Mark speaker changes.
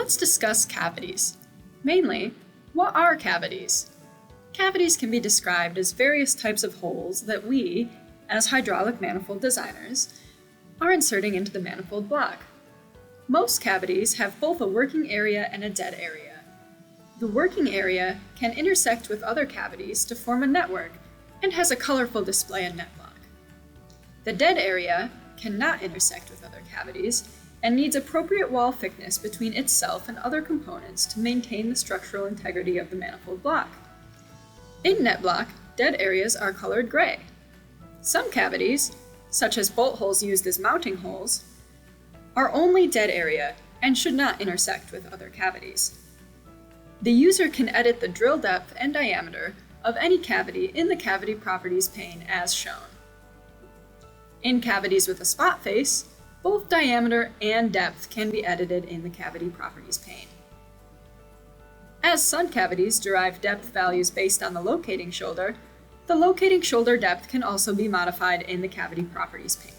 Speaker 1: let's discuss cavities. Mainly, what are cavities? Cavities can be described as various types of holes that we, as hydraulic manifold designers, are inserting into the manifold block. Most cavities have both a working area and a dead area. The working area can intersect with other cavities to form a network and has a colorful display in NetBlock. The dead area cannot intersect with other cavities and needs appropriate wall thickness between itself and other components to maintain the structural integrity of the manifold block. In NetBlock, dead areas are colored gray. Some cavities, such as bolt holes used as mounting holes, are only dead area and should not intersect with other cavities. The user can edit the drill depth and diameter of any cavity in the Cavity Properties pane as shown. In cavities with a spot face, both diameter and depth can be edited in the Cavity Properties pane. As sun cavities derive depth values based on the locating shoulder depth can also be modified in the Cavity Properties pane.